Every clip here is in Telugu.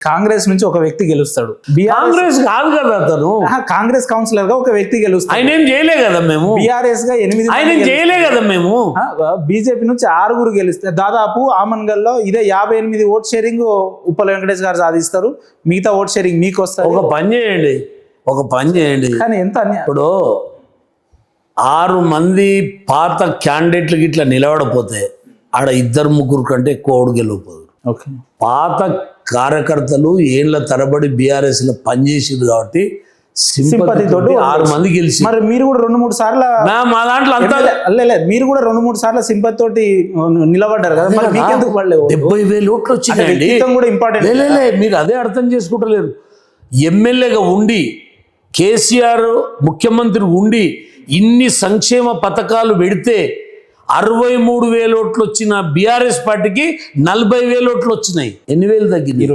కాంగ్రెస్ నుంచి ఒక వ్యక్తి గెలుస్తాడు, కాంగ్రెస్ కాదు కదా అతను, కాంగ్రెస్ కౌన్సిలర్ గా ఒక వ్యక్తి గెలుస్తాడు. ఆయన ఏం చేయలే కదా మేము, బీఆర్ఎస్ గా 8 ఆయన చేయలే కదా మేము, బీజేపీ నుంచి 6 గెలిస్తే దాదాపు ఆమన్గల్లో ఇదే 58 ఓట్ షేరింగ్ ఉప్పల వెంకటేష్ గారు సాధిస్తారు, మిగతా ఓట్ షేరింగ్ మీకు వస్తారు. ఒక పని చేయండి కానీ ఎంత ఇప్పుడు 6 మంది పాత క్యాండిడేట్లకి ఇట్లా నిలబడపోతే ఆడ 2-3 కంటే ఎక్కువ ఓటు గెలవపోదు. పాత కార్యకర్తలు ఏళ్ల తరబడి బీఆర్ఎస్ లో పనిచేసింది కాబట్టి సింపతి తోటి 6 మంది గెలిచి, మరి మీరు కూడా 2-3 సార్లు మా దాంట్లో అంతా మీరు కూడా 2-3 సార్లు సింపతి తోటి నిలబడ్డారు కదా, మరి మీకెందుకు పడలేదు? 70,000 ఓట్లు వచ్చినాయండి. మీరు అదే అర్థం చేసుకుంటలేరు. ఎమ్మెల్యేగా ఉండి కేసీఆర్ ముఖ్యమంత్రి ఉండి ఇన్ని సంక్షేమ పథకాలు పెడితే 63,000 ఓట్లు వచ్చిన బీఆర్ఎస్ పార్టీకి 40,000 ఓట్లు వచ్చినాయి. ఎన్ని వేలు తగ్గినాయి?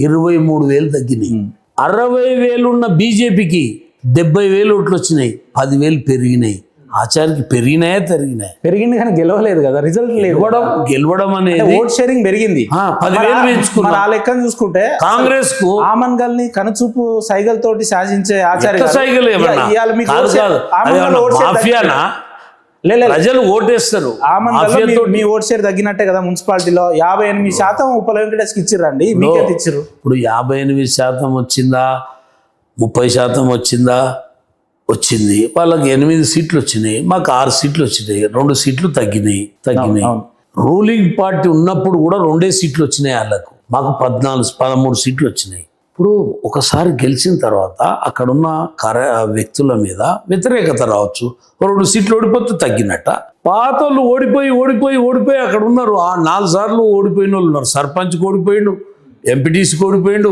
23,000 తగ్గినాయి. 60,000 ఉన్న బీజేపీకి 70,000 ఓట్లు వచ్చినాయి, 10,000 పెరిగినాయి. ఆచార్యకి పెరిగినాయా పెరిగింది కానీ గెలవలేదు కదా, రిజల్ట్ గెలవడం అనేది ఓట్ షేరింగ్ పెరిగింది, 10,000 పెంచుకున్నారు. ఆ లెక్కను చూసుకుంటే కాంగ్రెస్ కు ఆమన్గల్ ని కనుచూపు సైగలతోటి శాసించే ఆచార్య సైగలు మాఫియానా? ప్రజలు ఓటేస్తారు. మీ ఓట్ షేర్ తగ్గినట్టే కదా, మున్సిపాలిటీలో 58% ఉప్పల వెంకటేష్కి ఇచ్చిర్రండి, మీకే ఇచ్చిర్రు. ఇప్పుడు 58% వచ్చిందా, 30% వచ్చిందా? వచ్చింది. వాళ్ళకి 8 సీట్లు వచ్చినాయి, మాకు 6 సీట్లు వచ్చినాయి, 2 సీట్లు తగ్గినాయి. రూలింగ్ పార్టీ ఉన్నప్పుడు కూడా 2 సీట్లు వచ్చినాయి వాళ్ళకు, మాకు 13 సీట్లు వచ్చినాయి. ఇప్పుడు ఒకసారి గెలిచిన తర్వాత అక్కడున్న వ్యక్తుల మీద వ్యతిరేకత రావచ్చు, 2 సీట్లు ఓడిపోతే తగ్గినట్ట. పాత వాళ్ళు ఓడిపోయి అక్కడ ఉన్నారు. 4 సార్లు ఓడిపోయిన వాళ్ళు ఉన్నారు. సర్పంచ్కి ఓడిపోయిండు, ఎంపీటీసీకి ఓడిపోయిండు,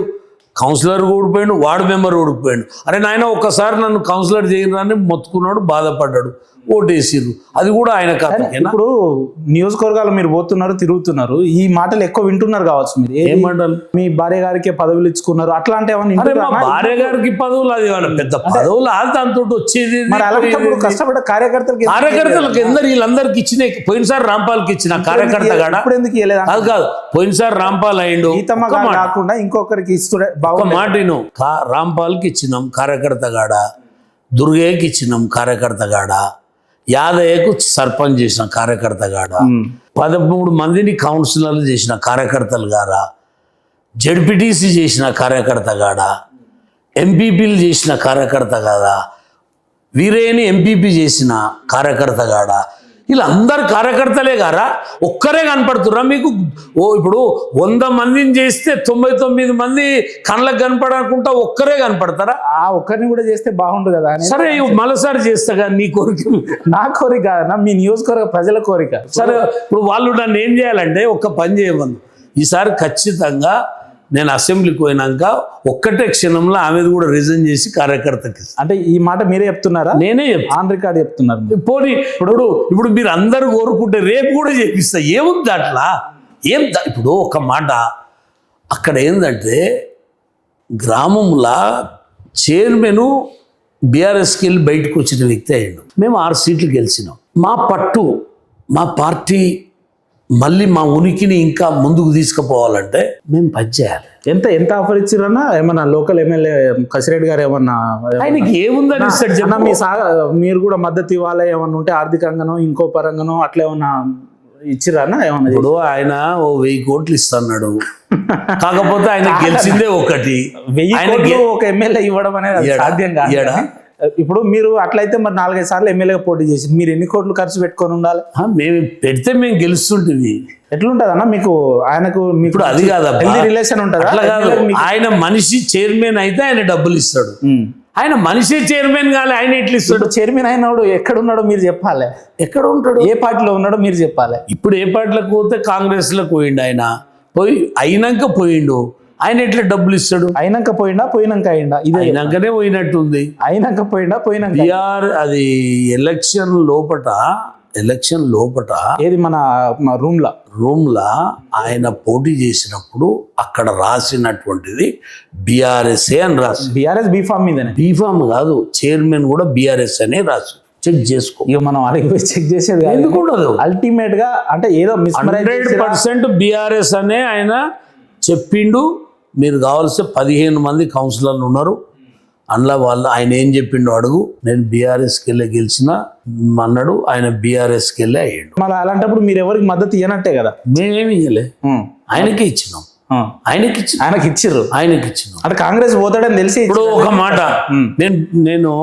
కౌన్సిలర్ ఓడిపోయాడు, వార్డు మెంబర్ ఓడిపోయాడు. అరే నాయన ఒక్కసారి నన్ను కౌన్సిలర్ చేయని మొత్తుకున్నాడు, బాధపడ్డాడు, ఓటేసిర్రు. అది కూడా ఆయన కథ. ఇప్పుడు నియోజకవర్గాలు మీరు పోతున్నారు, తిరుగుతున్నారు, ఈ మాటలు ఎక్కువ వింటున్నారు కావచ్చు. మీరు ఏ మాటలు? మీ భార్య గారికి పదవులు ఇచ్చుకున్నారు అట్లాంటి భార్య గారికి పదవులు, అది పెద్ద పదవులు దాంతో వచ్చేది. కష్టపడ్డ కార్యకర్తలకు వీళ్ళందరికి ఇచ్చినాయి. పోయినసారి రాంపాల్కి ఇచ్చిన కార్యకర్త కాడ, అది కాదు, పోయినసారి రాంపాల్ అయిండు కాకుండా ఇంకొకరికి ఇస్తుండే. ఒక మాట రాంపాల్కి ఇచ్చినాం కార్యకర్త గాడ, దుర్గయ్యకి ఇచ్చినాం కార్యకర్త గాడ, యాదయ్యకు సర్పంచ్ చేసిన కార్యకర్త గాడ, 13 మందిని కౌన్సిలర్లు చేసిన కార్యకర్తలు గారా, జడ్పీటీసీ చేసిన కార్యకర్త గాడ, ఎంపీపీలు చేసిన కార్యకర్త గాదా, వీరేని ఎంపీపీ చేసిన కార్యకర్త గాడ, వీళ్ళందరు కార్యకర్తలే గారా? ఒక్కరే కనపడుతుర్రా మీకు? ఇప్పుడు 100 మందిని చేస్తే 99 మంది కళ్ళకు కనపడకుండా ఒక్కరే కనపడతారా? ఆ ఒక్కరిని కూడా చేస్తే బాగుండు కదా. సరే మరోసారి చేస్తా కదా, నీ కోరిక. నా కోరిక కాదన్నా, మీ నియోజకవర్గ ప్రజల కోరిక. సరే ఇప్పుడు వాళ్ళు నన్ను ఏం చేయాలంటే ఒక్క పని చేయమను. ఈసారి ఖచ్చితంగా నేను అసెంబ్లీకి పోయినాక ఒక్కటే క్షణంలో ఆమెది కూడా రిజైన్ చేసి కార్యకర్తకి. అంటే ఈ మాట మీరే చెప్తున్నారా? నేనే ఆన్ రికార్డ్ చెప్తున్నారు. పోనీ ఇప్పుడు మీరు అందరూ కోరుకుంటే రేపు కూడా చేపిస్తా, ఏముంది అట్లా? ఇప్పుడు ఒక మాట అక్కడ ఏంటంటే, గ్రామంలో చైర్మన్ బీఆర్ఎస్కి వెళ్ళి బయటకు వచ్చిన వ్యక్తి అయ్యాడు. మేము 6 సీట్లు గెలిచినాం. మా పట్టు, మా పార్టీ మళ్ళీ మా ఉనికిని ఇంకా ముందుకు తీసుకుపోవాలంటే మేము పనిచేయాలి. ఎంత ఆఫర్ ఇచ్చిరన్నా? ఏమన్నా లోకల్ ఎమ్మెల్యే కసిరెడ్డి గారు ఏమన్నా ఆయనకి ఏముందని మీరు కూడా మద్దతు ఇవ్వాలి, ఏమన్నా ఉంటే ఆర్థికంగానో ఇంకో పరంగానో అట్లా ఏమన్నా ఇచ్చిరన్నా? ఏమన్నా? ఇప్పుడు ఆయన 1000 కోట్లు ఇస్తున్నాడు, కాకపోతే ఆయన గెలిచిందే 1. 1000 ఒక ఎమ్మెల్యే ఇవ్వడం అనేది సాధ్యం కాదు. ఇప్పుడు మీరు అట్లయితే మరి 4-5 సార్లు ఎమ్మెల్యేగా పోటీ చేసి మీరు ఎన్ని కోట్లు ఖర్చు పెట్టుకొని ఉండాలి? మేము పెడితే మేము గెలుస్తుంటుంది. ఎట్లుంటది అన్న మీకు? ఆయనకు ఇప్పుడు అది కాదు, రిలేషన్ ఉంటుంది. ఆయన మనిషి చైర్మన్ అయితే ఆయన డబ్బులు ఇస్తాడు, ఆయన మనిషి చైర్మన్ కాలే, ఆయన ఎట్లా ఇస్తాడు? చైర్మన్ అయినాడు ఎక్కడ ఉన్నాడో మీరు చెప్పాలి, ఎక్కడ ఉంటాడు, ఏ పార్టీలో ఉన్నాడో మీరు చెప్పాలి. ఇప్పుడు ఏ పార్టీలోకి పోతే కాంగ్రెస్లోకి పోయిండు, ఆయన అయినాక పోయిండు, ఆయన ఎట్లా డబ్బులు ఇస్తాడు? అయినాక పోయినాక అయిందా? ఇది అయినాకనే పోయినట్టుంది. అయినాక పోయినాక అది ఎలక్షన్ లోపట ఏది మన రూమ్లా ఆయన పోటీ చేసినప్పుడు అక్కడ రాసినటువంటిది బీఆర్ఎస్ఏ అని రాసి, బీఆర్ఎస్ బీఫామ్ మీదనే, బీఫామ్ కాదు, చైర్మన్ కూడా బీఆర్ఎస్ అనే రాసి చెక్ చేసుకో. ఇక మనం అడిగి చెక్ చేసేది ఎందుకుండదు. అల్టిమేట్ గా అంటే ఏదో 100% బీఆర్ఎస్ అనే ఆయన చెప్పిండు. మీరు కావాల్సిన 15 మంది కౌన్సిలర్లు ఉన్నారు. అందులో వాళ్ళు ఆయన ఏం చెప్పిండో అడుగు. నేను బీఆర్ఎస్కి వెళ్ళి గెలిచిన అన్నాడు. ఆయన బీఆర్ఎస్కి వెళ్ళి అయ్యాడు. మళ్ళీ అలాంటప్పుడు మీరు ఎవరికి మద్దతు ఇవ్వనట్టే కదా. మేమేమి ఇవ్వలే, ఆయనకే ఇచ్చినాం. ఆయనకి ఇచ్చిర్రు. అంటే కాంగ్రెస్ పోతాడని తెలిసి ఇప్పుడు ఒక మాట, నేను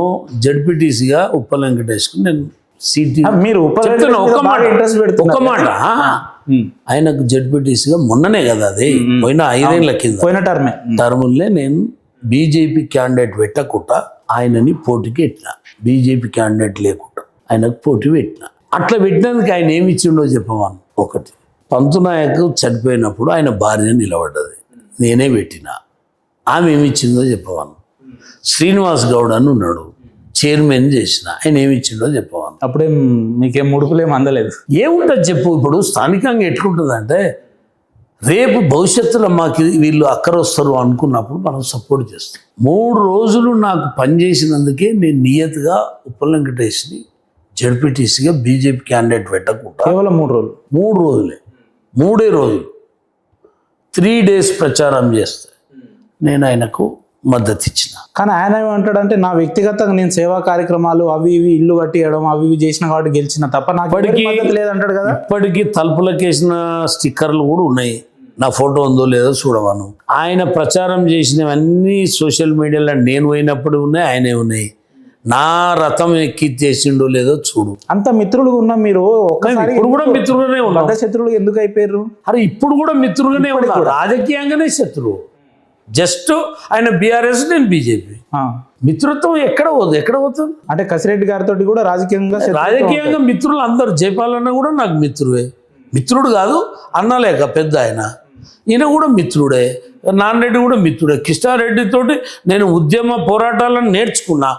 జడ్పీటీసీగా ఉప్పల్ వెంకటేష్కు నేను సీట్ మీరు ఒక మాట ఆయనకు జడ్పీటీసీగా మొన్ననే కదా, అది పోయిన 5 ఏళ్ల కింద పోయిన టర్ములే నేను బీజేపీ క్యాండిడేట్ పెట్టకుండా ఆయనని పోటీకి పెట్టిన. బీజేపీ క్యాండిడేట్ లేకుండా ఆయనకు పోటీ పెట్టిన. అట్లా పెట్టినందుకు ఆయన ఏమి ఇచ్చిండో చెప్పమను. ఒకటి, పంతునాయకు చనిపోయినప్పుడు ఆయన భార్య నిలబడ్డది, నేనే పెట్టిన. ఆమె ఏమి ఇచ్చిందో చెప్పమను. శ్రీనివాస్ గౌడ్ అని ఉన్నాడు, చైర్మన్ చేసిన, ఆయన ఏమి ఇచ్చిండో చెప్పమను. అప్పుడేం మీకేం ముడుపులేం అందలేదు. ఏముంటుంది చెప్పు. ఇప్పుడు స్థానికంగా ఎట్లుంటుందంటే, రేపు భవిష్యత్తులో మాకు వీళ్ళు అక్కర వస్తారు అనుకున్నప్పుడు మనం సపోర్ట్ చేస్తాం. 3 రోజులు నాకు పనిచేసినందుకే నేను నియతిగా ఉప్పల్ వెంకటేష్ని జడ్పీటీసీగా బీజేపీ క్యాండిడేట్ పెట్టకుండా కేవలం 3 రోజులు 3 రోజులే 3 రోజులు 3 days ప్రచారం చేస్తే నేను ఆయనకు మద్దతు ఇచ్చిన. కానీ ఆయన ఏమంటాడంటే, నా వ్యక్తిగతంగా నేను సేవా కార్యక్రమాలు అవి ఇవి ఇల్లు కట్టియడం అవి ఇవి చేసిన కాబట్టి గెలిచిన తప్ప నాకు మద్దతు లేదంటాడు కదా. ఇప్పటికీ తలుపులకు వేసిన స్టిక్కర్లు కూడా ఉన్నాయి, నా ఫోటో ఉందో లేదో చూడవాను. ఆయన ప్రచారం చేసినవన్నీ సోషల్ మీడియాలో నేను పోయినప్పుడు ఉన్నాయి, ఆయనే ఉన్నాయి. నా రథం ఎక్కి చేసిండో లేదో చూడు. అంత మిత్రులు ఉన్నా మీరు ఒక్కసారి ఇప్పుడు కూడా మిత్రులుగానే ఉన్నారు. శత్రువులు ఎందుకు అయిపోయారు? అరే ఇప్పుడు కూడా మిత్రులుగానే ఉన్నారు, రాజకీయంగానే శత్రువు. జస్ట్ ఆయన బీఆర్ఎస్, నేను బీజేపీ. మిత్రత్వం ఎక్కడ పోతుంది? అంటే కసిరెడ్డి గారితో కూడా రాజకీయంగా మిత్రులు అందరు. జయపాలన్న కూడా నాకు మిత్రుడే, మిత్రుడు కాదు అన్నలేక పెద్ద ఆయన, ఈయన కూడా మిత్రుడే. నాన్నరెడ్డి కూడా మిత్రుడే. కృష్ణారెడ్డి తోటి నేను ఉద్యమ పోరాటాలను నేర్చుకున్నా.